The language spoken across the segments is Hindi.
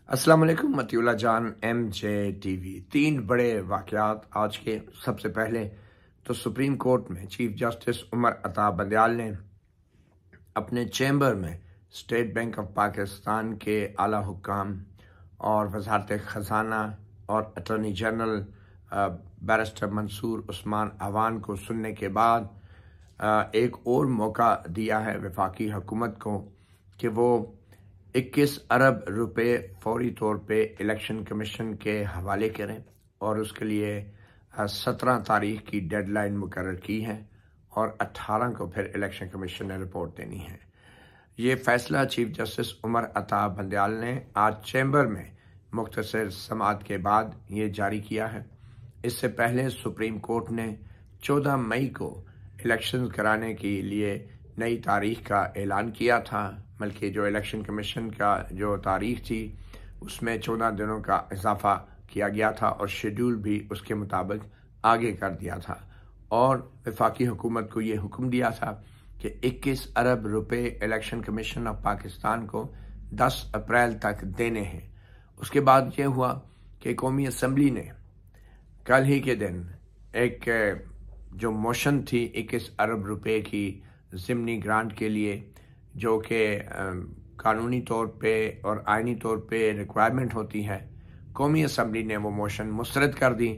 अस्सलाम वालेकुम मतिउल्लाह जान MJ TV। तीन बड़े वाक़यात आज के। सबसे पहले तो सुप्रीम कोर्ट में चीफ जस्टिस उमर अता बंदयाल ने अपने चैम्बर में स्टेट बैंक ऑफ पाकिस्तान के आला हुक्काम और वज़ारत ख़ज़ाना और attorney general barrister Mansoor Usman Awan को सुनने के बाद एक और मौका दिया है वफाकी हुकूमत को कि वो 21 अरब रुपए फौरी तौर पे इलेक्शन कमीशन के हवाले करें और उसके लिए 17 तारीख की डेडलाइन मुकर्रर की है और 18 को फिर इलेक्शन कमीशन ने रिपोर्ट देनी है। ये फैसला चीफ जस्टिस उमर अता बंदयाल ने आज चैम्बर में मुख्तसर समाअत के बाद ये जारी किया है। इससे पहले सुप्रीम कोर्ट ने 14 मई को इलेक्शन कराने के लिए नई तारीख का ऐलान किया था, बल्कि जो इलेक्शन कमीशन का जो तारीख थी उसमें 14 दिनों का इजाफा किया गया था और शेड्यूल भी उसके मुताबिक आगे कर दिया था और वफाकी हुकूमत को ये हुक्म दिया था कि 21 अरब रुपए इलेक्शन कमीशन ऑफ पाकिस्तान को 10 अप्रैल तक देने हैं। उसके बाद ये हुआ कि कौमी असम्बली ने कल ही के दिन एक जो मोशन थी 21 अरब रुपए की ज़िमनी ग्रांट के लिए, जो कि कानूनी तौर पे और आइनी तौर पे रिक्वायरमेंट होती है, कौमी असम्बली ने वो मोशन मुस्तरद कर दी।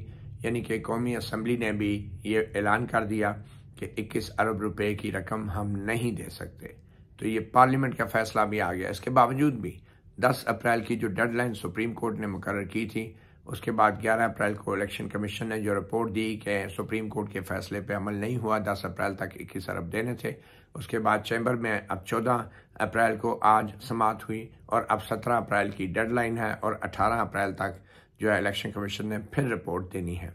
यानी कि कौमी असम्बली ने भी ये ऐलान कर दिया कि 21 अरब रुपए की रकम हम नहीं दे सकते। तो ये पार्लियामेंट का फैसला भी आ गया। इसके बावजूद भी 10 अप्रैल की जो डेडलाइन सुप्रीम कोर्ट ने मुकर्रर की थी, उसके बाद 11 अप्रैल को इलेक्शन कमीशन ने जो रिपोर्ट दी कि सुप्रीम कोर्ट के फैसले पे अमल नहीं हुआ, 10 अप्रैल तक 21 अरब देने थे। उसके बाद चैम्बर में अब 14 अप्रैल को आज समाअत हुई और अब 17 अप्रैल की डेडलाइन है और 18 अप्रैल तक जो है इलेक्शन कमीशन ने फिर रिपोर्ट देनी है।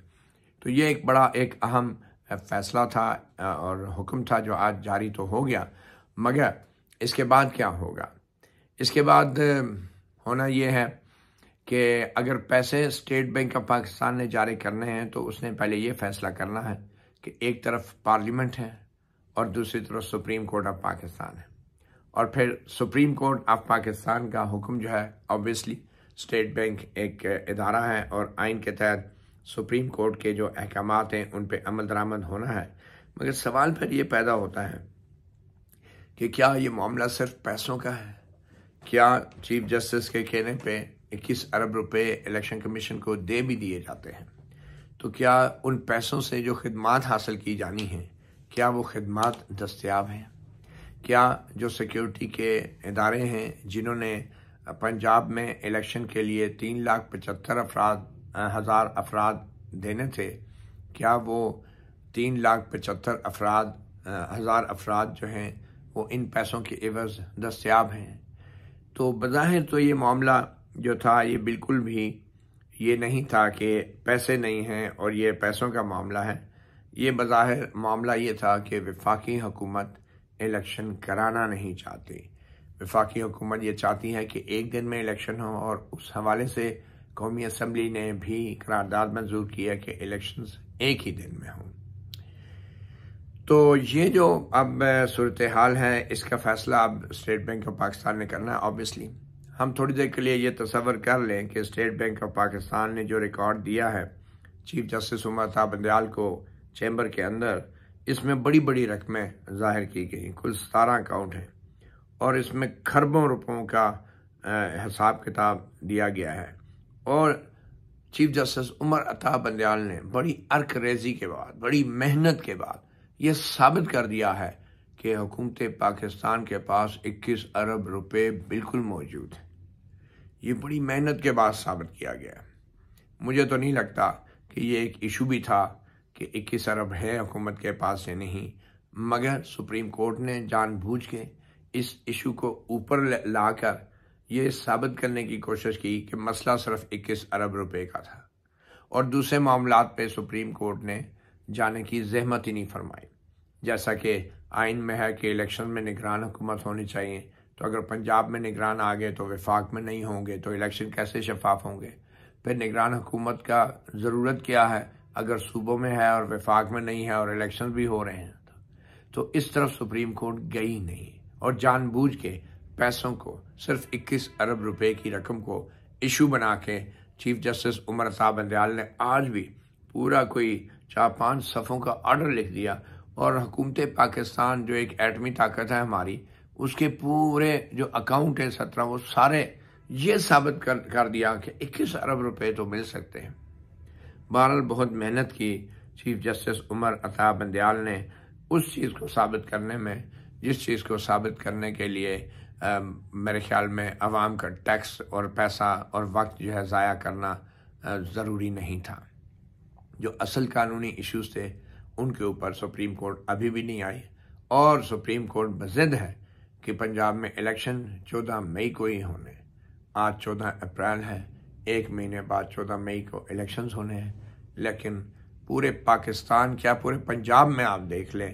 तो ये एक बड़ा एक अहम फैसला था और हुक्म था जो आज जारी तो हो गया, मगर इसके बाद क्या होगा? इसके बाद होना ये है कि अगर पैसे स्टेट बैंक ऑफ पाकिस्तान ने जारी करने हैं तो उसने पहले ये फैसला करना है कि एक तरफ पार्लियामेंट है और दूसरी तरफ सुप्रीम कोर्ट ऑफ पाकिस्तान है, और फिर सुप्रीम कोर्ट ऑफ पाकिस्तान का हुक्म जो है, ऑब्वियसली स्टेट बैंक एक इदारा है और आइन के तहत सुप्रीम कोर्ट के जो अहकामात हैं उन पे अमल दरामद होना है। मगर सवाल फिर ये पैदा होता है कि क्या ये मामला सिर्फ पैसों का है? क्या चीफ जस्टिस के कहने पे 21 अरब रुपए इलेक्शन कमीशन को दे भी दिए जाते हैं, तो क्या उन पैसों से जो खिदमात हासिल की जानी हैं, क्या वो खिदमात दस्तयाब हैं? क्या जो सिक्योरिटी के इदारे हैं जिन्होंने पंजाब में इलेक्शन के लिए 3,75,000 अफराद देने थे, क्या वो 3,75,000 अफराद जो हैं वो इन पैसों के एवज दस्तयाब हैं? तो बज़ाहिर तो ये मामला जो था ये बिल्कुल भी ये नहीं था कि पैसे नहीं हैं और ये पैसों का मामला है। ये बज़ाहिर मामला ये था कि वफाकी हुकूमत इलेक्शन कराना नहीं चाहती। वफाकी हुकूमत ये चाहती है कि एक दिन में इलेक्शन हो और उस हवाले से कौमी असम्बली ने भी करारदाद मंजूर की है कि इलेक्शंस एक ही दिन में हों। तो ये जो अब सूरत हाल है, इसका फैसला अब स्टेट बैंक ऑफ पाकिस्तान ने करना है। ऑब्वियसली हम थोड़ी देर के लिए ये तसव्वुर कर लें कि स्टेट बैंक ऑफ पाकिस्तान ने जो रिकॉर्ड दिया है चीफ जस्टिस उमर अता बंदयाल को चैम्बर के अंदर, इसमें बड़ी बड़ी रकमें जाहिर की गई। कुल 17 अकाउंट हैं और इसमें खरबों रुपयों का हिसाब किताब दिया गया है। और चीफ जस्टिस उमर अता बंदयाल ने बड़ी अर्क रेजी के बाद, बड़ी मेहनत के बाद ये साबित कर दिया है कि हुकूमत पाकिस्तान के पास 21 अरब रुपए बिल्कुल मौजूद है। ये बड़ी मेहनत के बाद साबित किया गया। मुझे तो नहीं लगता कि ये एक इशू भी था कि 21 अरब है हुकूमत के पास या नहीं, मगर सुप्रीम कोर्ट ने जानबूझ के इस इशू को ऊपर लाकर ये साबित करने की कोशिश की कि मसला सिर्फ 21 अरब रुपए का था और दूसरे मामलात पे सुप्रीम कोर्ट ने जाने की जहमत ही नहीं फरमाई। जैसा कि आइन में है कि इलेक्शन में निगरान हुकूमत होनी चाहिए, तो अगर पंजाब में निगरान आ गए तो वफाक में नहीं होंगे तो इलेक्शन कैसे शफाफ होंगे? फिर निगरान हुकूमत का ज़रूरत क्या है अगर सूबों में है और वफाक में नहीं है और इलेक्शन भी हो रहे हैं? तो इस तरफ सुप्रीम कोर्ट गई नहीं और जानबूझ के पैसों को, सिर्फ 21 अरब रुपए की रकम को इशू बना के चीफ जस्टिस उमर अता बंदयाल ने आज भी पूरा कोई 4-5 सफ़ों का ऑर्डर लिख दिया और हुकूमत पाकिस्तान जो एक एटमी ताकत है हमारी, उसके पूरे जो अकाउंट है 17 वो सारे ये साबित कर दिया कि 21 अरब रुपए तो मिल सकते हैं। बहरहाल बहुत मेहनत की चीफ जस्टिस उमर अता बंदयाल ने उस चीज़ को साबित करने में, जिस चीज़ को साबित करने के लिए मेरे ख्याल में अवाम का टैक्स और पैसा और वक्त जो है ज़ाया करना ज़रूरी नहीं था। जो असल कानूनी इश्यूज थे उनके ऊपर सुप्रीम कोर्ट अभी भी नहीं आई और सुप्रीम कोर्ट बज़िद है कि पंजाब में इलेक्शन 14 मई को ही होने। आज 14 अप्रैल है, 1 महीने बाद 14 मई को इलेक्शंस होने हैं, लेकिन पूरे पाकिस्तान क्या पूरे पंजाब में आप देख लें,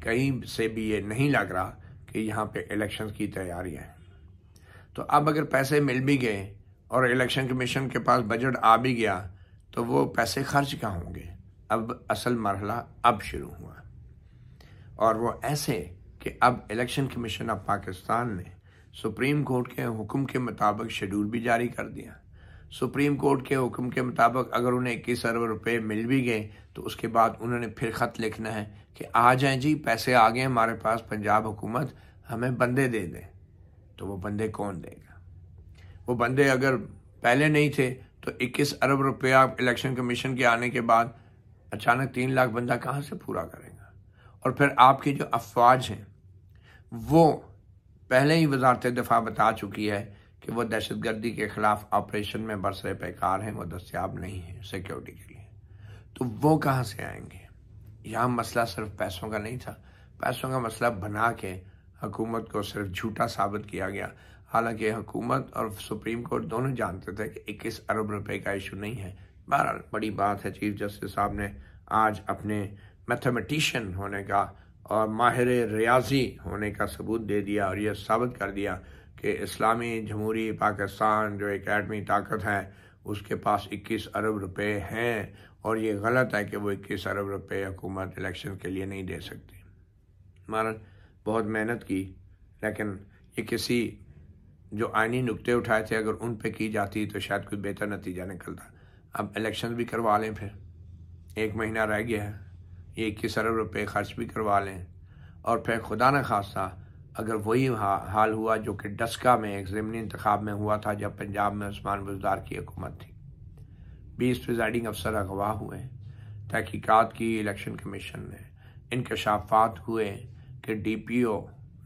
कहीं से भी ये नहीं लग रहा कि यहाँ पे इलेक्शन की तैयारियां हैं। तो अब अगर पैसे मिल भी गए और इलेक्शन कमीशन के पास बजट आ भी गया तो वो पैसे खर्च कहाँ होंगे। अब असल मरहला अब शुरू हुआ और वो ऐसे कि अब इलेक्शन कमीशन ऑफ पाकिस्तान ने सुप्रीम कोर्ट के हुक्म के मुताबिक शेड्यूल भी जारी कर दिया। सुप्रीम कोर्ट के हुक्म के मुताबिक अगर उन्हें 21 अरब रुपए मिल भी गए तो उसके बाद उन्होंने फिर ख़त लिखना है कि आ जाएं जी, पैसे आ गए हमारे पास, पंजाब हुकूमत हमें बंदे दे दें। तो वो बंदे कौन देगा? वो बंदे अगर पहले नहीं थे तो 21 अरब रुपया इलेक्शन कमीशन के आने के बाद अचानक 3 लाख बंदा कहाँ से पूरा करेगा? और फिर आपकी जो अफवाज हैं वो पहले ही वजारत दिफा बता चुकी है कि वो दहशतगर्दी के खिलाफ ऑपरेशन में बरसरे पैकार हैं, वो दस्तयाब नहीं है सिक्योरिटी के लिए। तो वो कहाँ से आएंगे? यहाँ मसला सिर्फ पैसों का नहीं था, पैसों का मसला बना के हुकूमत को सिर्फ झूठा साबित किया गया। हालांकि हुकूमत और सुप्रीम कोर्ट दोनों जानते थे कि 21 अरब रुपए का इशू नहीं है। बहरहाल बड़ी बात है, चीफ जस्टिस साहब ने आज अपने मैथमेटिशियन होने का और माहिर रियाजी होने का सबूत दे दिया और यह साबित कर दिया कि इस्लामी जमहूरी पाकिस्तान जो एक एटमी ताकत है उसके पास 21 अरब रुपए हैं और ये गलत है कि वो 21 अरब रुपए हुकूमत इलेक्शन के लिए नहीं दे सकती। हमारा बहुत मेहनत की, लेकिन ये किसी जो आईनी नुक्ते उठाए थे अगर उन पे की जाती तो शायद कोई बेहतर नतीजा निकलता। अब इलेक्शन भी करवा लें, फिर 1 महीना रह गया है, ये 21 अरब रुपए खर्च भी करवा लें और फिर खुदा न खास्ता अगर वही हाल हुआ जो कि डस्का में एक ज़मीनी इंतखाब में हुआ था जब पंजाब में उस्मान बुज़दार की हुकूमत थी। 20 प्रिजाइडिंग अफसर अगवा हुए, तहकीकात की इलेक्शन कमीशन ने, इंकशाफात हुए कि DPO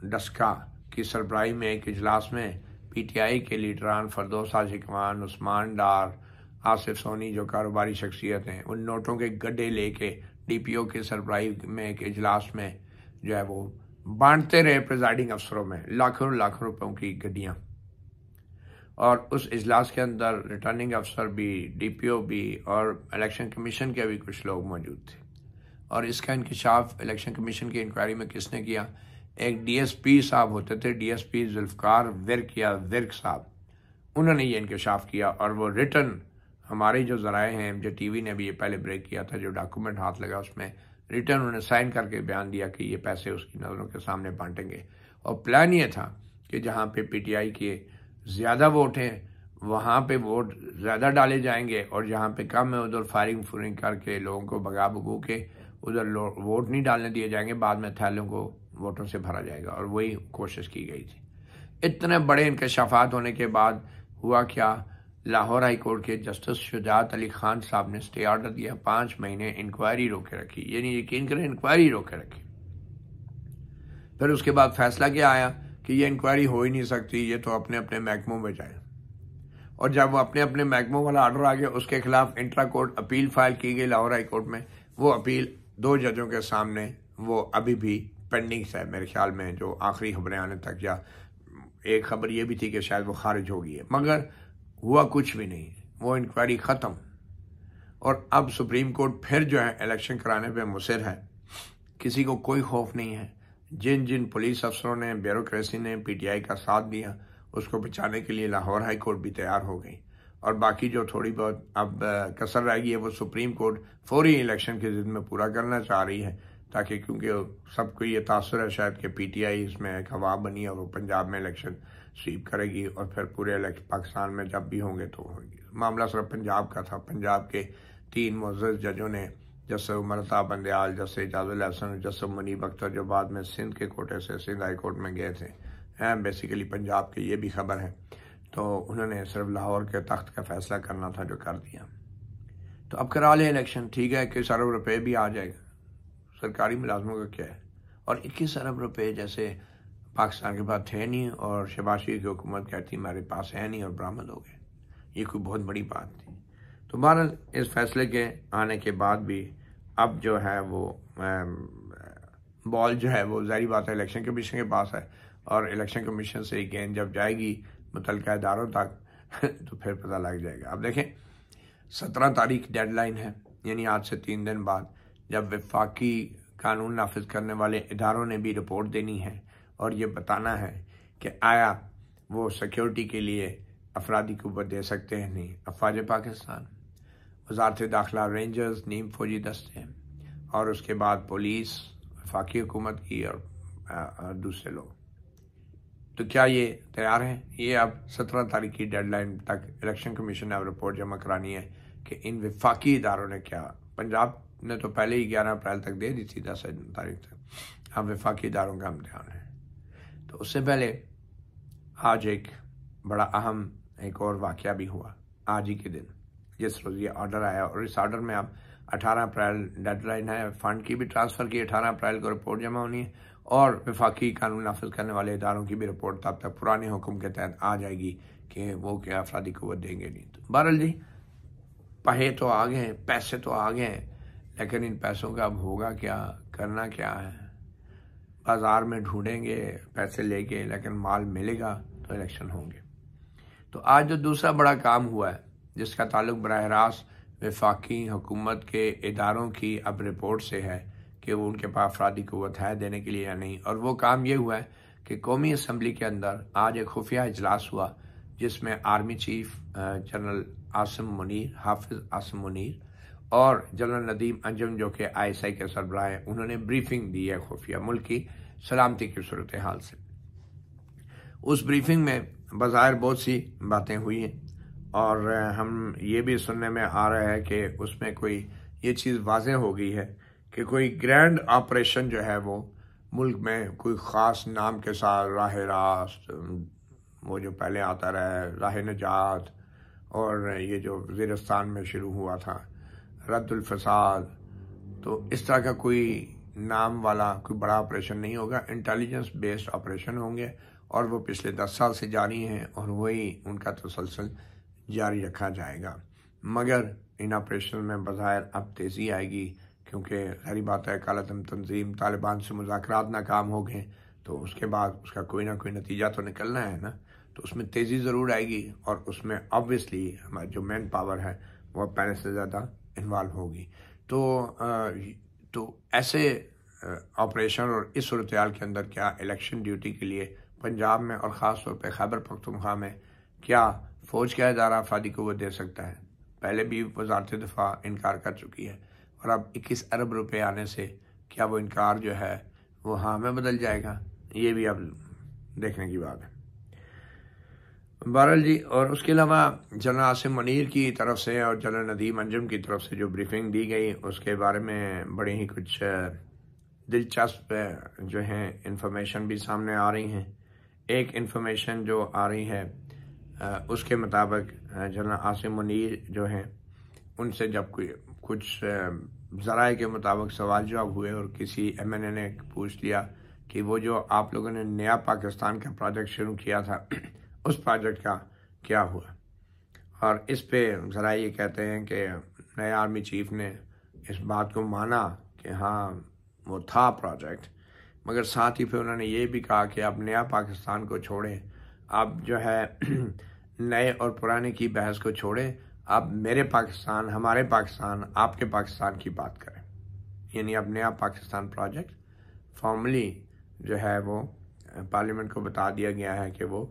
डस्का की सरबराही में एक इजलास में PTI के लीडरान फरदौस हाशिकवान, उस्मान डार, आसिफ सोनी जो कारोबारी शख्सियत हैं, उन नोटों के गड्ढे लेके DPO के सरबराही में एक इजलास में जो है वो बांटते रहे प्रिजाइडिंग अफसरों में लाखों लाखों रुपयों की गड्डियाँ। और उस इजलास के अंदर रिटर्निंग अफसर भी, DPO भी और इलेक्शन कमीशन के भी कुछ लोग मौजूद थे। और इसका इंकशाफ इलेक्शन कमीशन की इंक्वायरी में किसने किया? एक DSP साहब होते थे, DSP जुल्फ़कार विर्क या विर्क साहब, उन्होंने ये इंकशाफ किया और वो रिटर्न हमारे जो ज़राए हैं, MJ TV ने भी ये पहले ब्रेक किया था, जो डॉक्यूमेंट हाथ लगा उसमें रिटर्न उन्होंने साइन करके बयान दिया कि ये पैसे उसकी नज़रों के सामने बांटेंगे। और प्लान ये था कि जहाँ पे PTI के ज़्यादा वोट हैं वहाँ पे वोट ज़्यादा डाले जाएंगे और जहाँ पे कम है उधर फायरिंग फुरिंग करके लोगों को भगा भगू के उधर वोट नहीं डालने दिए जाएंगे, बाद में थैलों को वोटों से भरा जाएगा। और वही कोशिश की गई थी। इतने बड़े इंकशाफात होने के बाद हुआ क्या? लाहौर हाई कोर्ट के जस्टिस शुजात अली खान साहब ने स्टे ऑर्डर दिया, 5 महीने इंक्वायरी रोके रखी, यानी यकीन करें इंक्वायरी रोके रखी। फिर उसके बाद फैसला क्या आया कि ये इंक्वायरी हो ही नहीं सकती, ये तो अपने अपने महकमों में जाए। और जब वो अपने अपने महकमों वाला ऑर्डर आ गया उसके खिलाफ इंट्रा कोर्ट अपील फाइल की गई लाहौर हाई कोर्ट में। वो अपील 2 जजों के सामने वो अभी भी पेंडिंग है मेरे ख्याल में, जो आखिरी खबरें आने तक, या एक खबर ये भी थी कि शायद वो खारिज हो गई है, मगर हुआ कुछ भी नहीं, वो इंक्वायरी ख़त्म। और अब सुप्रीम कोर्ट फिर जो है इलेक्शन कराने पे मुसिर है, किसी को कोई खौफ नहीं है। जिन जिन पुलिस अफसरों ने, ब्यूरोक्रेसी ने PTI का साथ दिया उसको बचाने के लिए लाहौर हाई कोर्ट भी तैयार हो गई। और बाकी जो थोड़ी बहुत अब कसर रह गई है वो सुप्रीम कोर्ट फौरी इलेक्शन की जिद में पूरा करना चाह रही है, ताकि क्योंकि सबको ये तासुर है शायद कि PTI इसमें एक हवा बनी और वो पंजाब में इलेक्शन स्वीप करेगी और फिर पूरे पाकिस्तान में जब भी होंगे तो होंगे। मामला सिर्फ पंजाब का था। पंजाब के 3 मुअज़्ज़ज़ जजों ने, justice Umar Ata Bandial, justice Ejazul Hasan, justice Munib Akhtar, जो बाद में सिंध के कोटे से सिंध हाई कोर्ट में गए थे, हैं बेसिकली पंजाब के, ये भी खबर है, तो उन्होंने सिर्फ लाहौर के तख्त का फैसला करना था जो कर दिया। तो अब करा ले इलेक्शन, ठीक है, 21 अरब रुपये भी आ जाएगा, सरकारी मुलाजमों का क्या है। और 21 अरब रुपये जैसे पाकिस्तान के पास थे नहीं और शहबाज शरीफ की हुकूमत कहती हमारे पास है नहीं और बरामद हो गए, ये कोई बहुत बड़ी बात थी। तो बहरहाल इस फैसले के आने के बाद भी अब जो है वो बॉल जो है वो ज़ाहिर बात है इलेक्शन कमीशन के पास है, और इलेक्शन कमीशन से गेंद जब जाएगी मुतल्लिका इदारों तक तो फिर पता लग जाएगा। अब देखें 17 तारीख डेडलाइन है, यानी आज से 3 दिन बाद, जब वफाकी कानून नाफिज करने वाले इदारों ने भी रिपोर्ट देनी है और ये बताना है कि आया वो सिक्योरिटी के लिए अफरादी कुव्वत दे सकते हैं नहीं। अफवाज पाकिस्तान, वजारत दाखिला, रेंजर्स, नीम फौजी दस्ते और उसके बाद पुलिस, वफाकी हुकूमत की और दूसरे लोग। तो क्या ये तैयार हैं? ये अब 17 तारीख की डेडलाइन तक इलेक्शन कमीशन ने अब रिपोर्ट जमा करानी है कि इन वफाकी इदारों ने क्या। पंजाब ने तो पहले ही 11 अप्रैल तक दे दी थी, 10 तारीख तक, अब वफाकी इदारों का इम्तिहान है। तो उससे पहले आज एक बड़ा अहम एक और वाक़या भी हुआ आज ही के दिन, जिस रोज़ ये ऑर्डर आया, और इस ऑर्डर में अब 18 अप्रैल डेडलाइन है, फंड की भी ट्रांसफ़र की 18 अप्रैल को रिपोर्ट जमा होनी है, और वफाकी कानून नाफिज करने वाले इदारों की भी रिपोर्ट तब तक पुराने हुक्म के तहत आ जाएगी कि वो क्या अफरादी कुव्वत देंगे नहीं। तो बहरहाल जी, पहे तो आ गए, पैसे तो आ गए, लेकिन इन पैसों का अब होगा क्या, करना क्या है। बाजार में ढूंढेंगे पैसे लेके, लेकिन माल मिलेगा तो इलेक्शन होंगे। तो आज जो दूसरा बड़ा काम हुआ है, जिसका ताल्लुक बराह रास्त वफाकी हुकूमत के इदारों की अब रिपोर्ट से है कि वो उनके पास अफरादी कुव्वत है देने के लिए या नहीं, और वो काम ये हुआ है कि कौमी असम्बली के अंदर आज एक खुफिया इजलास हुआ, जिसमें army chief general Asim Munir, Hafiz Asim Munir, और जनरल नदीम अंजुम जो कि ISI के सरबराह हैं, उन्होंने ब्रीफिंग दी है खुफिया मुल्क की सलामती की सूरत हाल से। उस ब्रीफिंग में बज़ाहिर बहुत सी बातें हुई हैं, और हम ये भी सुनने में आ रहा है कि उसमें कोई ये चीज़ वाज़ेह हो गई है कि कोई ग्रैंड ऑपरेशन जो है वो मुल्क में कोई ख़ास नाम के साथ, राह रास्त, वो जो पहले आता रहा, राह नजात, और ये जो वज़ीरिस्तान में शुरू हुआ था रद्दुल फसाद, तो इस तरह का कोई नाम वाला कोई बड़ा ऑपरेशन नहीं होगा। इंटेलिजेंस बेस्ड ऑपरेशन होंगे, और वो पिछले 10 साल से जारी हैं, और वही उनका तसलसल जारी रखा जाएगा। मगर इन ऑपरेशन में बज़ाहिर अब तेज़ी आएगी, क्योंकि सारी बात है कालतम तंजीम तालिबान से मुज़ाकरात नाकाम हो गए, तो उसके बाद उसका कोई ना कोई नतीजा तो निकलना है ना, तो उसमें तेज़ी ज़रूर आएगी, और उसमें ऑब्वियसली हमारी जो मैन पावर है वो पहले से ज़्यादा इन्वॉल्व होगी। तो ऐसे ऑपरेशन और इस सूरत हाल के अंदर क्या इलेक्शन ड्यूटी के लिए पंजाब में और ख़ास तौर पर खैबर पख्तूनख्वा में क्या फ़ौज का इदारा अफरादी कुव्वत दे सकता है? पहले भी वज़ारत दिफा इनकार कर चुकी है, और अब 21 अरब रुपये आने से क्या वो इनकार जो है वो हाँ में बदल जाएगा? ये भी अब देखने की बात है। बहरहाल जी, और उसके अलावा जनरल आसिम मुनीर की तरफ से और जनरल नदीम अंजुम की तरफ से जो ब्रीफिंग दी गई, उसके बारे में बड़ी ही कुछ दिलचस्प जो है इंफॉर्मेशन भी सामने आ रही हैं। एक इंफॉर्मेशन जो आ रही है उसके मुताबिक जनरल आसिम मुनीर जो हैं, उनसे जब कुछ ज़राए के मुताबिक सवाल जवाब हुए, और किसी MNA ने पूछ लिया कि वो जो आप लोगों ने नया पाकिस्तान का प्रोजेक्ट शुरू किया था उस प्रोजेक्ट का क्या हुआ। और इस पे ज़रा ये कहते हैं कि नए आर्मी चीफ ने इस बात को माना कि हाँ वो था प्रोजेक्ट, मगर साथ ही फिर उन्होंने ये भी कहा कि आप नया पाकिस्तान को छोड़ें, आप जो है नए और पुराने की बहस को छोड़ें, आप मेरे पाकिस्तान, हमारे पाकिस्तान, आपके पाकिस्तान की बात करें। यानी अब नया पाकिस्तान प्रोजेक्ट फॉर्मली जो है वो पार्लियामेंट को बता दिया गया है कि वो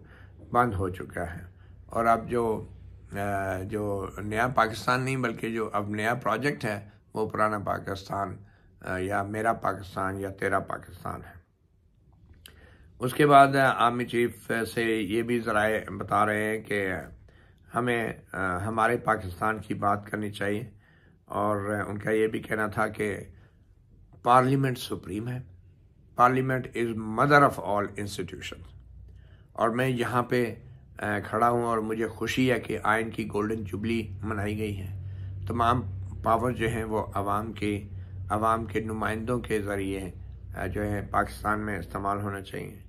बंद हो चुका है, और अब जो नया पाकिस्तान नहीं बल्कि जो अब नया प्रोजेक्ट है वो पुराना पाकिस्तान या मेरा पाकिस्तान या तेरा पाकिस्तान है। उसके बाद आर्मी चीफ से ये भी ज़राए बता रहे हैं कि हमें हमारे पाकिस्तान की बात करनी चाहिए, और उनका ये भी कहना था कि पार्लियामेंट सुप्रीम है, parliament is mother of all institution. और मैं यहाँ पे खड़ा हूँ और मुझे खुशी है कि आइन की गोल्डन जुबली मनाई गई है। तमाम पावर जो हैं वो आवाम के नुमाइंदों के ज़रिए जो है पाकिस्तान में इस्तेमाल होना चाहिए।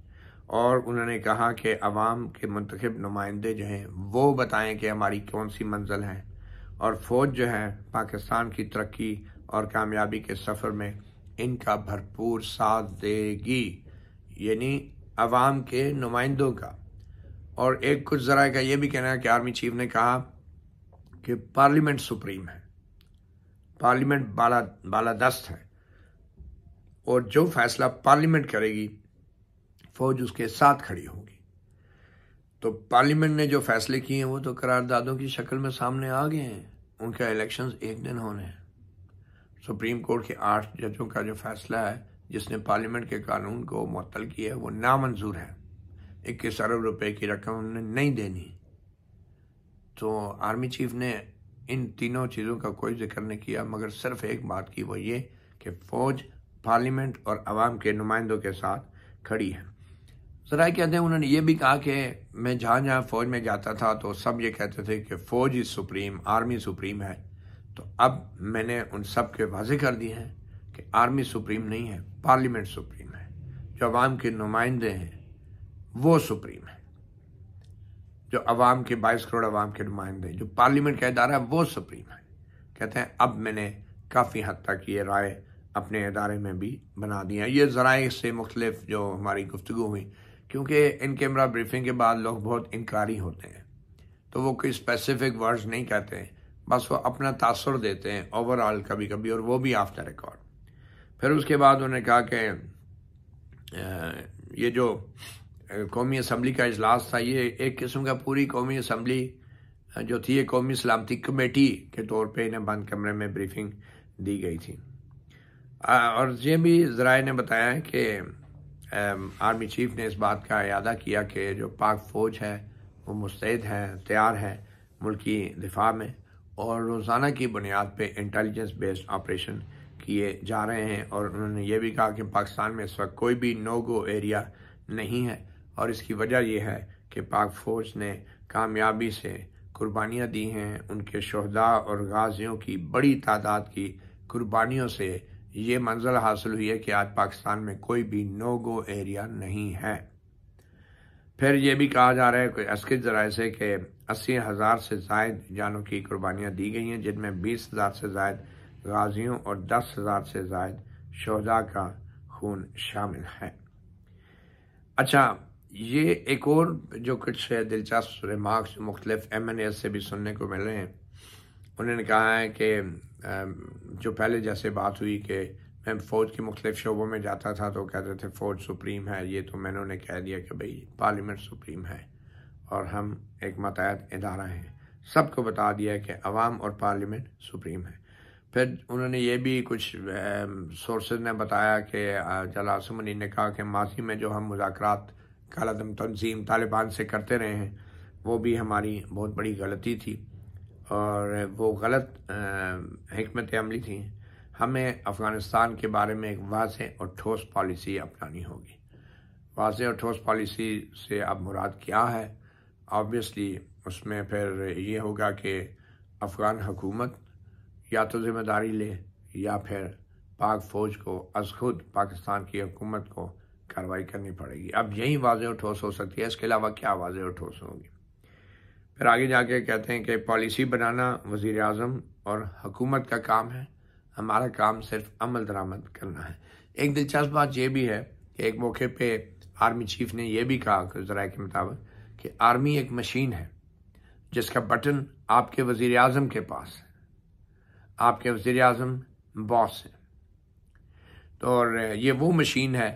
और उन्होंने कहा कि आवाम के मुंतखब नुमाइंदे जो हैं वो बताएं कि हमारी कौन सी मंजिल है, और फ़ौज जो है पाकिस्तान की तरक्की और कामयाबी के सफ़र में इनका भरपूर साथ देगी, यानी आवाम के नुमाइंदों का। और एक कुछ ज़रा का ये भी कहना है कि आर्मी चीफ ने कहा कि पार्लियामेंट सुप्रीम है, पार्लियामेंट बालादस्त है, और जो फैसला पार्लियामेंट करेगी फौज उसके साथ खड़ी होगी। तो पार्लियामेंट ने जो फैसले किए हैं वो तो करारदादों की शक्ल में सामने आ गए हैं। उनका इलेक्शंस एक दिन होने हैं। सुप्रीम कोर्ट के 8 जजों का जो फैसला है जिसने पार्लियामेंट के कानून को मुअत्तल किया है वो नामंजूर है। 21 अरब रुपए की रकम उन्हें नहीं देनी। तो आर्मी चीफ ने इन तीनों चीज़ों का कोई जिक्र नहीं किया, मगर सिर्फ एक बात की, वो ये कि फ़ौज पार्लियामेंट और आवाम के नुमाइंदों के साथ खड़ी है। ज़रा कहते हैं उन्होंने ये भी कहा कि मैं जहाँ जहाँ फ़ौज में जाता था तो सब ये कहते थे कि फ़ौज इज़ सुप्रीम, आर्मी सुप्रीम है। तो अब मैंने उन सब के वाज़े कर दिए हैं कि आर्मी सुप्रीम नहीं है, पार्लियामेंट सुप्रीम है। जो आवाम के नुमाइंदे हैं वो सुप्रीम है, जो आवाम के 22 करोड़ आवाम के नुमाइंदे, जो पार्लियामेंट का इदारा है वो सुप्रीम है। कहते हैं अब मैंने काफ़ी हद तक ये राय अपने इदारे में भी बना दी है। ये ज़राए से मुख्तलिफ जो हमारी गुफ्तगू हुई, क्योंकि इन कैमरा ब्रीफिंग के बाद लोग बहुत इनकारी होते हैं, तो वो कोई स्पेसिफिक वर्ड्स नहीं कहते हैं, बस वो अपना तासुर देते हैं ओवरऑल कभी कभी, और वो भी आफ्टर रिकॉर्ड। फिर उसके बाद उन्होंने कहा कि ये जो कौमी असम्बली का इजलास था ये एक किस्म का पूरी कौमी असम्बली जो थी ये कौमी सलामती कमेटी के तौर पे इन्हें बंद कमरे में ब्रीफिंग दी गई थी। और ये भी ज़राए ने बताया है कि आर्मी चीफ ने इस बात का इयादा किया कि जो पाक फ़ौज है वो मुस्तैद है, तैयार है मुल्की दिफा में, और रोज़ाना की बुनियाद पे इंटेलिजेंस बेस्ड ऑपरेशन किए जा रहे हैं। और उन्होंने ये भी कहा कि पाकिस्तान में इस वक्त कोई भी नो गो एरिया नहीं है, और इसकी वजह यह है कि पाक फ़ौज ने कामयाबी से कुर्बानियाँ दी हैं। उनके शहदा और गाजियों की बड़ी तादाद की कुर्बानियों से ये मंजिल हासिल हुई है कि आज पाकिस्तान में कोई भी नो गो एरिया नहीं है। फिर ये भी कहा जा रहा है कोई अस्कित ज़राए से कि 80,000 से ज़ायद जानों की कुर्बानियाँ दी गई हैं, जिनमें 20,000 से ज़ायद गाजियों और 10,000 से ज़ायद शहदा का खून शामिल है। अच्छा, ये एक और जो कुछ दिलचस्प रिमार्क्स मुख्तलिफ MNAs से भी सुनने को मिल रहे हैं। उन्होंने कहा है कि जो पहले जैसे बात हुई कि मैं फ़ौज के मुख्तलिफ शोबों में जाता था तो कहते थे फ़ौज सुप्रीम है, ये तो मैंने उन्हें कह दिया कि भाई पार्लियामेंट सुप्रीम है और हम एक मतहत इदारा हैं। सबको बता दिया कि अवाम और पार्लियामेंट सुप्रीम है। फिर उन्होंने ये भी कुछ सोर्सेज ने बताया कि जलाल सुमनी ने कहा कि माजी में जो हम मुज़ाकरात कालअदम तंजीम तालिबान से करते रहे हैं वो भी हमारी बहुत बड़ी गलती थी, और वो गलत हिकमत अमली थी। हमें अफ़गानिस्तान के बारे में एक वाज़ेह और ठोस पॉलिसी अपनानी होगी। वाज़ेह और ठोस पॉलिसी से अब मुराद क्या है? ऑब्वियसली उसमें फिर ये होगा कि अफ़गान हुकूमत या तो ज़िम्मेदारी ले या फिर पाक फ़ौज को अज़ खुद पाकिस्तान की हुकूमत को कार्रवाई करनी पड़ेगी। अब यही वाज़ेह और ठोस हो सकती है, इसके अलावा क्या वाज़ेह और ठोस होगी? फिर आगे जाके कहते हैं कि पॉलिसी बनाना वज़ीर आज़म और हुकूमत का काम है, हमारा काम सिर्फ अमल दरामद करना है। एक दिलचस्प बात यह भी है कि एक मौके पे आर्मी चीफ ने यह भी कहा ज़राए के मुताबिक कि आर्मी एक मशीन है जिसका बटन आपके वज़ीर आज़म के पास है, आपके वज़ीर आज़म बॉस है। तो और ये वो मशीन है,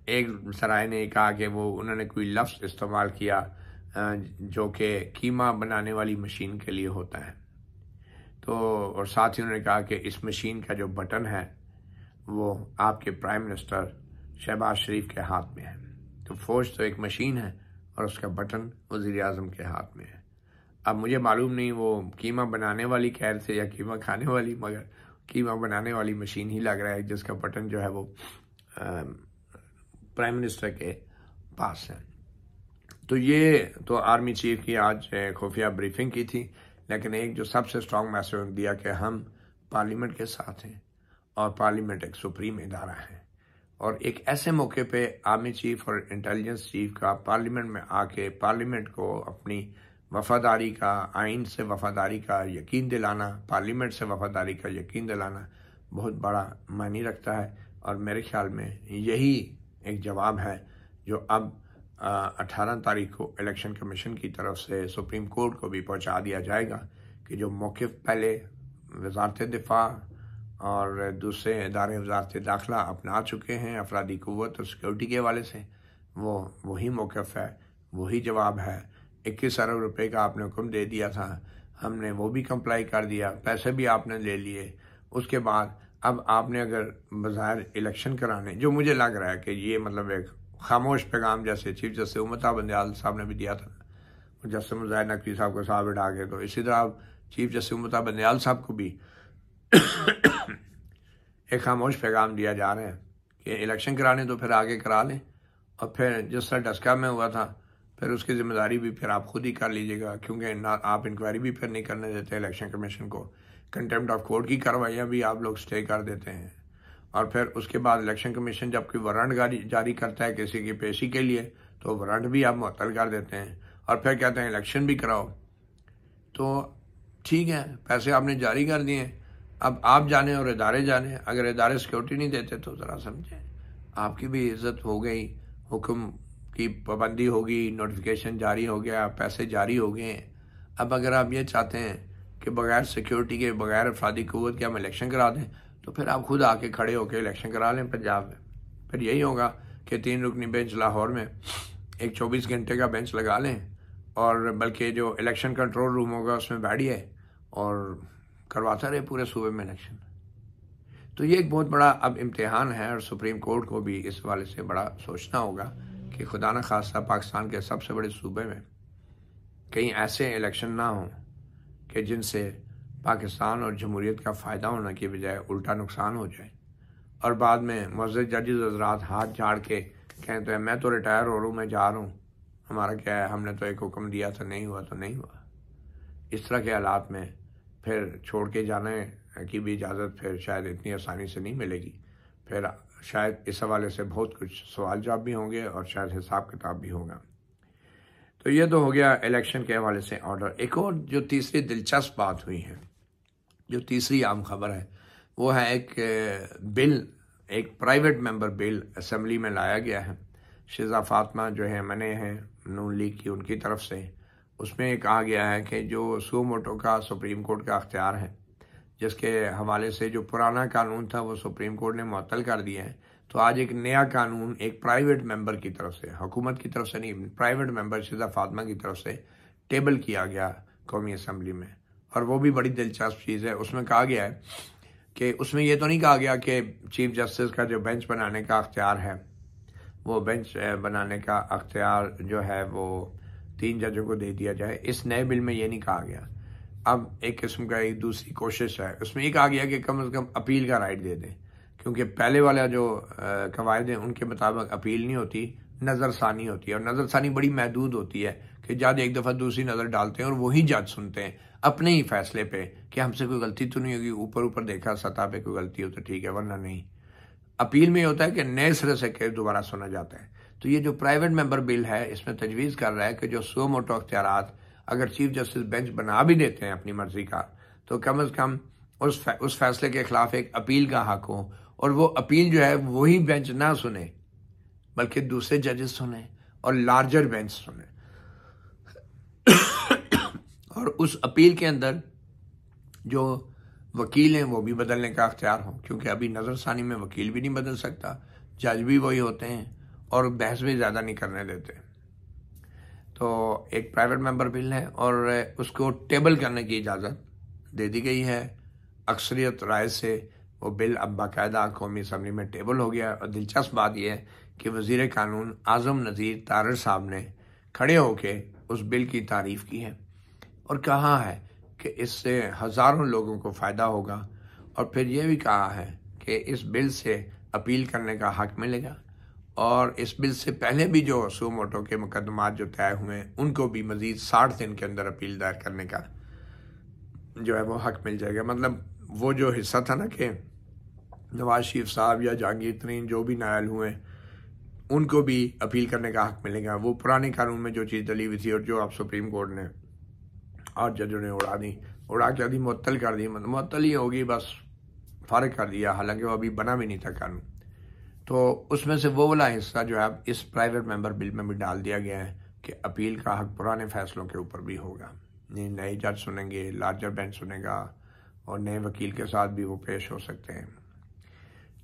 एक ज़राए ने कहा कि वो उन्होंने कोई लफ्ज़ इस्तेमाल किया जो कि कीमा बनाने वाली मशीन के लिए होता है। तो और साथ ही उन्होंने कहा कि इस मशीन का जो बटन है वो आपके प्राइम मिनिस्टर शहबाज शरीफ के हाथ में है। तो फौज तो एक मशीन है और उसका बटन वज़ीर आज़म के हाथ में है। अब मुझे मालूम नहीं वो कीमा बनाने वाली खैर से या कीमा खाने वाली, मगर कीमा बनाने वाली मशीन ही लग रहा है जिसका बटन जो है वो प्राइम मिनिस्टर के पास है। तो ये तो आर्मी चीफ की आज खुफिया ब्रीफिंग की थी, लेकिन एक जो सबसे स्ट्रॉन्ग मैसेज दिया कि हम पार्लियामेंट के साथ हैं और पार्लियामेंट एक सुप्रीम इदारा है, और एक ऐसे मौके पे आर्मी चीफ और इंटेलिजेंस चीफ का पार्लियामेंट में आके पार्लियामेंट को अपनी वफादारी का, आइन से वफादारी का यकीन दिलाना, पार्लियामेंट से वफादारी का यकीन दिलाना बहुत बड़ा मायने रखता है। और मेरे ख्याल में यही एक जवाब है जो अब 18 तारीख को इलेक्शन कमीशन की तरफ से सुप्रीम कोर्ट को भी पहुंचा दिया जाएगा कि जो मौक़िफ़ पहले वज़ारत दिफा और दूसरे इदारे वज़ारत दाखिला अपना चुके हैं अफरादी क़ुव्वत और सिक्योरिटी के हवाले से, वो वही मौक़िफ़ है, वही जवाब है। 21 अरब रुपए का आपने हुक्म दे दिया था, हमने वो भी कंप्लाई कर दिया, पैसे भी आपने ले लिए। उसके बाद अब आपने अगर बज़ाहिर इलेक्शन कराने, जो मुझे लग रहा है कि ये मतलब एक खामोश पैगाम जैसे चीफ जस्टिस उमर अता बंदियाल साहब ने भी दिया था, और जस्टिस मुजाहिद नकवी साहब को साहब बिठा के, तो इसी तरह चीफ जस्टिस उमर अता बंदियाल साहब को भी एक खामोश पैगाम दिया जा रहा है कि इलेक्शन कराने तो फिर आगे करा लें, और फिर जिस तरह डस्का में हुआ था फिर उसकी जिम्मेदारी भी फिर आप खुद ही कर लीजिएगा, क्योंकि ना आप इंक्वायरी भी फिर नहीं करने देते इलेक्शन कमीशन को, कंटेम्प्ट ऑफ कोर्ट की कार्रवाइयाँ भी आप लोग स्टे कर देते हैं, और फिर उसके बाद इलेक्शन कमीशन जब कोई वारंट जारी करता है किसी की पेशी के लिए तो वारंट भी आप मुअत्तल कर देते हैं, और फिर कहते हैं इलेक्शन भी कराओ। तो ठीक है, पैसे आपने जारी कर दिए, अब आप जाने और इदारे जाने, अगर इदारे सिक्योरिटी नहीं देते तो ज़रा समझें, आपकी भी इज्जत हो गई, हुक्म की पाबंदी होगी, नोटिफिकेशन जारी हो गया, पैसे जारी हो गए। अब अगर आप ये चाहते हैं कि बगैर सिक्योरिटी के, बगैर अफरादी क़ुव्वत के हम इलेक्शन करा दें, तो फिर आप खुद आके खड़े होकर इलेक्शन करा लें पंजाब में। फिर यही होगा कि 3 रुकनी बेंच लाहौर में एक 24 घंटे का बेंच लगा लें, और बल्कि जो इलेक्शन कंट्रोल रूम होगा उसमें बैठिए और करवाता रहे पूरे सूबे में इलेक्शन। तो ये एक बहुत बड़ा अब इम्तिहान है, और सुप्रीम कोर्ट को भी इस हवाले से बड़ा सोचना होगा कि खुदा न खास्ता पाकिस्तान के सबसे बड़े सूबे में कहीं ऐसे इलेक्शन ना हों कि जिनसे पाकिस्तान और जमहूरियत का फ़ायदा होने की बजाय उल्टा नुकसान हो जाए, और बाद में मुअज़्ज़ज़ जजेस हज़रात हाथ झाड़ के कहते हैं मैं तो रिटायर हो रहा हूँ, मैं जा रहा हूँ, हमारा क्या है, हमने तो एक हुक्म दिया था, नहीं हुआ तो नहीं हुआ। इस तरह के हालात में फिर छोड़ के जाने की भी इजाज़त फिर शायद इतनी आसानी से नहीं मिलेगी। फिर शायद इस हवाले से बहुत कुछ सवाल जवाब भी होंगे और शायद हिसाब किताब भी होगा। तो ये तो हो गया इलेक्शन के हवाले से ऑर्डर। एक और जो तीसरी दिलचस्प बात हुई है, जो तीसरी आम खबर है, वो है एक बिल, एक प्राइवेट मेंबर बिल असम्बली में लाया गया है। शिजा फातिमा जो है मने हैं नून लीग की, उनकी तरफ से उसमें कहा गया है कि जो सुओ मोटो का सुप्रीम कोर्ट का अख्तियार है, जिसके हवाले से जो पुराना कानून था वो सुप्रीम कोर्ट ने मुअत्तल कर दिया है, तो आज एक नया कानून एक प्राइवेट मेंबर की तरफ से, हुकूमत की तरफ से नहीं, प्राइवेट मेंबर शिजा फातिमा की तरफ से टेबल किया गया कौमी असम्बली में। और वो भी बड़ी दिलचस्प चीज़ है। उसमें कहा गया है कि उसमें ये तो नहीं कहा गया कि चीफ जस्टिस का जो बेंच बनाने का अख्तियार है, वो बेंच बनाने का अख्तियार जो है वो 3 जजों को दे दिया जाए। इस नए बिल में ये नहीं कहा गया। अब एक किस्म का एक दूसरी कोशिश है, उसमें ये कहा गया कि कम से कम अपील का राइट दे दें, क्योंकि पहले वाला जो कवायद है उनके मुताबिक अपील नहीं होती, नज़रसानी होती है, और नज़रसानी बड़ी महदूद होती है कि जज एक दफ़ा दूसरी नज़र डालते हैं और वही जज सुनते हैं अपने ही फैसले पे कि हमसे कोई गलती तो नहीं होगी, ऊपर ऊपर देखा सतह पे कोई गलती हो तो ठीक है, वरना नहीं। अपील में होता है कि नए सिरे से केस दोबारा सुना जाता है। तो ये जो प्राइवेट मेंबर बिल है, इसमें तजवीज़ कर रहा है कि जो सुओ मोटो अख्तियारात अगर चीफ जस्टिस बेंच बना भी देते हैं अपनी मर्जी का, तो कम से कम उस फैसले के खिलाफ एक अपील का हक हो, और वो अपील जो है वही बेंच ना सुने बल्कि दूसरे जजेस सुने और लार्जर बेंच सुने, और उस अपील के अंदर जो वकील हैं वो भी बदलने का अख्तियार हो, क्योंकि अभी नज़रसानी में वकील भी नहीं बदल सकता, जज भी वही होते हैं और बहस भी ज़्यादा नहीं करने देते। तो एक प्राइवेट मेंबर बिल है और उसको टेबल करने की इजाज़त दे दी गई है अक्सरियत राय से। वो बिल अब बाकायदा कौमी असम्बली में टेबल हो गया। और दिलचस्प बात यह है कि वज़ीर कानून आज़म नज़ीर तारड़ साहब ने खड़े होके उस बिल की तारीफ़ की है और कहा है कि इससे हज़ारों लोगों को फ़ायदा होगा, और फिर ये भी कहा है कि इस बिल से अपील करने का हक़ मिलेगा और इस बिल से पहले भी जो सू मोटो के मुकदमात जो तय हुए हैं उनको भी मज़ीद 60 दिन के अंदर अपील दायर करने का जो है वो हक़ मिल जाएगा। मतलब वो जो हिस्सा था ना कि नवाज शरीफ साहब या जहांगीर तरीन जो भी नायल हुए उनको भी अपील करने का हक़ मिलेगा, वो पुराने कानून में जो चीज़ डली हुई थी और जो अब सुप्रीम कोर्ट ने और जजों ने उड़ा के आधी मुअत्तल कर दी, मतलब मुअत्तल ही होगी, बस फ़ारिग कर दिया, हालांकि वो अभी बना भी नहीं था कानून। तो उसमें से वो वाला हिस्सा जो है इस प्राइवेट मेंबर बिल में भी डाल दिया गया है कि अपील का हक़ पुराने फैसलों के ऊपर भी होगा। नए जज सुनेंगे, लार्जर बेंच सुनेगा और नए वकील के साथ भी वो पेश हो सकते हैं।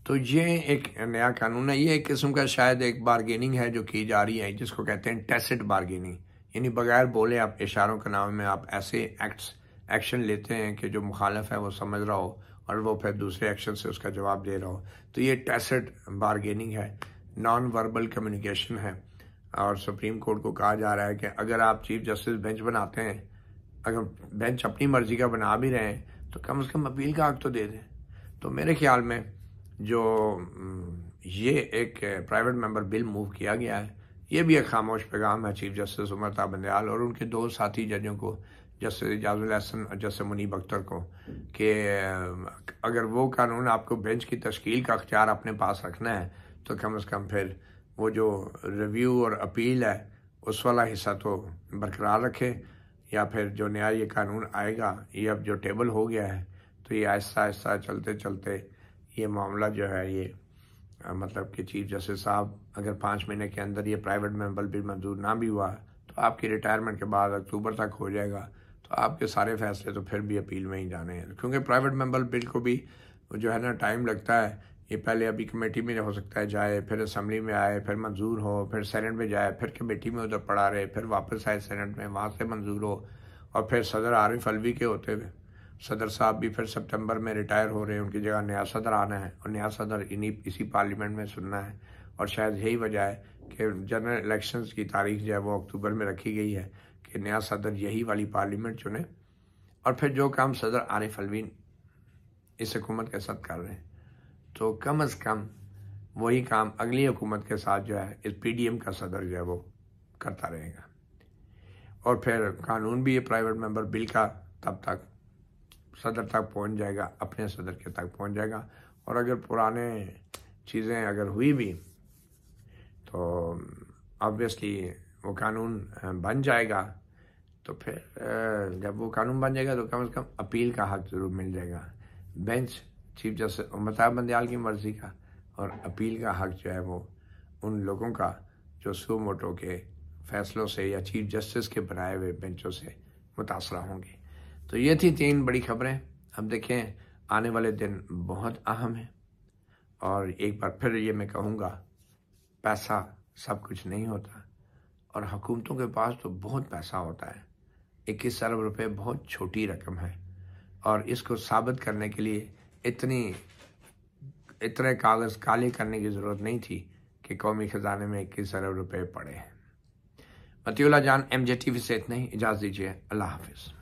तो ये एक नया कानून है, ये एक किस्म का शायद एक बारगेनिंग है जो की जा रही है, जिसको कहते हैं टैसिट बारगेनिंग, यानी बगैर बोले आप इशारों के नाम में आप ऐसे एक्शन लेते हैं कि जो मुखालिफ है वो समझ रहा हो और वो फिर दूसरे एक्शन से उसका जवाब दे रहा हो। तो ये टैसिट बारगेनिंग है, नॉन वर्बल कम्युनिकेशन है। और सुप्रीम कोर्ट को कहा जा रहा है कि अगर आप चीफ जस्टिस बेंच बनाते हैं, अगर बेंच अपनी मर्जी का बना भी रहे हैं तो कम से कम अपील का हक़ तो दे दें। तो मेरे ख्याल में जो ये एक प्राइवेट मेंबर बिल मूव किया गया है, ये भी एक खामोश पैगाम है चीफ जस्टिस उमर अता बंदयाल और उनके दो साथी जजों को, जस्टिस इजाजुल हसन और जस्टिस मुनीब अख्तर को, कि अगर वो कानून आपको बेंच की तश्कील का अख्तियार अपने पास रखना है तो कम से कम फिर वो जो रिव्यू और अपील है उस वाला हिस्सा तो बरकरार रखे, या फिर जो नया ये कानून आएगा, ये अब जो टेबल हो गया है तो ये आहिस्ता आहिस्ता चलते चलते ये मामला जो है ये मतलब कि चीफ जस्टिस साहब अगर 5 महीने के अंदर ये प्राइवेट मेंबर बिल मंजूर ना भी हुआ तो आपकी रिटायरमेंट के बाद अक्टूबर तक हो जाएगा, तो आपके सारे फैसले तो फिर भी अपील में ही जाने हैं, क्योंकि प्राइवेट मेंबर बिल को भी जो है ना टाइम लगता है। ये पहले अभी कमेटी में हो सकता है जाए, फिर असम्बली में आए, फिर मंजूर हो, फिर सेनेट में जाए, फिर कमेटी में उधर पड़ा रहे, फिर वापस आए सेनेट में, वहाँ से मंजूर हो, और फिर सदर आरिफ अलवी के होते हुए सदर साहब भी फिर सितंबर में रिटायर हो रहे हैं, उनकी जगह नया सदर आना है और नया सदर इसी पार्लियामेंट में सुनना है। और शायद यही वजह है कि जनरल इलेक्शंस की तारीख जो है वो अक्टूबर में रखी गई है कि नया सदर यही वाली पार्लियामेंट चुने, और फिर जो काम सदर आरिफ अलवी इस हुकूमत के साथ कर रहे हैं तो कम अज़ कम वही काम अगली हुकूमत के साथ जो है इस PDM का सदर जो है वो करता रहेगा, और फिर कानून भी ये प्राइवेट मेंबर बिल का तब तक सदर तक पहुंच जाएगा, अपने सदर के तक पहुंच जाएगा। और अगर पुराने चीज़ें अगर हुई भी तो ऑब्वियसली वो कानून बन जाएगा, तो फिर जब वो कानून बन जाएगा तो कम से कम अपील का हक़ ज़रूर मिल जाएगा। Bench chief justice Umar Ata Bandial की मर्ज़ी का और अपील का हक़ जो है वो उन लोगों का जो सू मोटो के फैसलों से या चीफ जस्टिस के बनाए हुए बेंचों से मुतासरा होंगे। तो ये थी 3 बड़ी खबरें। अब देखें आने वाले दिन बहुत अहम है, और एक बार फिर ये मैं कहूँगा, पैसा सब कुछ नहीं होता और हुकूमतों के पास तो बहुत पैसा होता है। 21 अरब रुपए बहुत छोटी रकम है, और इसको साबित करने के लिए इतने कागज़ काले करने की ज़रूरत नहीं थी कि कौमी ख़जाने में 21 अरब रुपए पड़े हैं। मतीउल्लाह जान MJ TV से इतना ही, इजाज़त दीजिए, अल्लाह हाफिज़।